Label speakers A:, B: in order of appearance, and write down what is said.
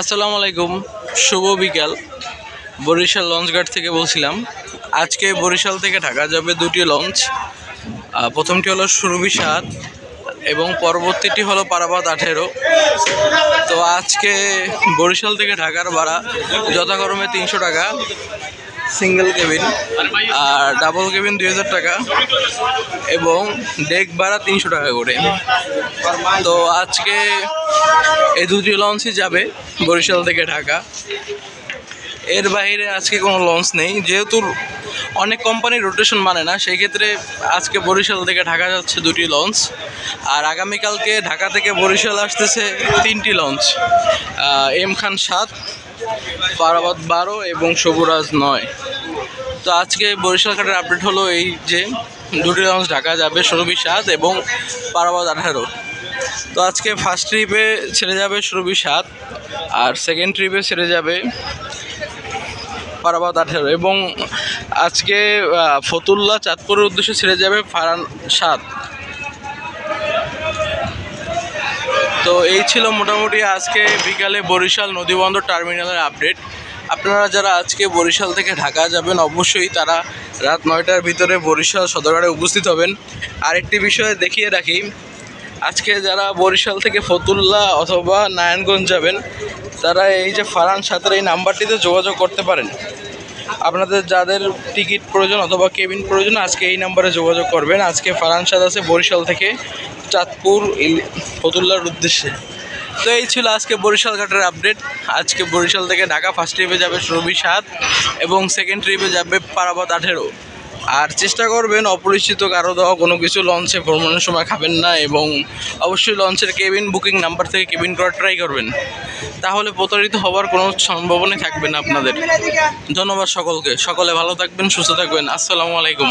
A: আসসালামু আলাইকুম, শুভ বিকাল। বরিশাল লঞ্চঘাট থেকে বলছিলাম। আজকে বরিশাল থেকে ঢাকা যাবে দুটি লঞ্চ। প্রথমটি হলো সুরভি ৭ এবং পরবর্তীটি হলো পারাবাদ ১৮। তো আজকে বরিশাল থেকে ঢাকার ভাড়া যথাক্রমে ৩০০ টাকা সিঙ্গেল কেবিন, আর ডাবল কেবিন ২০০০ টাকা এবং ডেক ভাড়া ৩০০ টাকা করে। তো আজকে এই দুটি লঞ্চই যাবে বরিশাল থেকে ঢাকা। এর বাইরে আজকে কোনো লঞ্চ নেই, যেহেতু অনেক কোম্পানি রোটেশন মানে না, সেই ক্ষেত্রে আজকে বরিশাল থেকে ঢাকা যাচ্ছে দুটি লঞ্চ। আর আগামীকালকে ঢাকা থেকে বরিশাল আসতেছে ৩টি লঞ্চ, এম খান ৭, পারাবাদ ১২ এবং সবুরাজ ৯। তো আজকে বরিশাল ঘাটের আপডেট হলো এই যে দুটি লঞ্চ ঢাকা যাবে, সুরভি ৭ এবং পারাবাদ ১৮। তো আজকে ফার্স্ট ট্রিপে ছেড়ে যাবে সুরভি ৭ আর সেকেন্ড ট্রিপে ছেড়ে যাবে পারাবাদ ১৮ এবং আজকে ফতুল্লা চাঁদপুরের উদ্দেশ্যে ছেড়ে যাবে ফারান ৭। তো এই ছিল মোটামুটি আজকে বিকালে বরিশাল নদীবন্দর টার্মিনালের আপডেট। আপনারা যারা আজকে বরিশাল থেকে ঢাকা যাবেন অবশ্যই তারা রাত ৯টার ভিতরে বরিশাল সদরঘাটে উপস্থিত হবেন। আরেকটি বিষয় দেখিয়ে রাখি, আজকে যারা বরিশাল থেকে ফতুল্লা অথবা নারায়ণগঞ্জ যাবেন তারা এই যে ফারান ৭-এর এই নাম্বারটিতে যোগাযোগ করতে পারেন। আপনাদের যাদের টিকিট প্রয়োজন অথবা কেবিন প্রয়োজন আজকে এই নাম্বারে যোগাযোগ করবেন। আজকে ফারান ৭ আছে বরিশাল থেকে চাঁদপুর ফতুল্লার উদ্দেশ্যে। তো এই ছিল আজকে বরিশাল ঘাটের আপডেট। আজকে বরিশাল থেকে ঢাকা ফার্স্ট ট্রিপে যাবে সুরভি ৭ এবং সেকেন্ড ট্রিপে যাবে পারাবাদ ১৮। আর চেষ্টা করবেন অপরিচিত কারো দেওয়া কোনো কিছু লঞ্চে ভ্রমণের সময় খাবেন না, এবং অবশ্যই লঞ্চের কেবিন বুকিং নাম্বার থেকে কেবিন করার ট্রাই করবেন, তাহলে প্রতারিত হওয়ার কোনো সম্ভাবনাই থাকবে না আপনাদের। ধন্যবাদ সকলকে, সকলে ভালো থাকবেন, সুস্থ থাকবেন। আসসালামু আলাইকুম।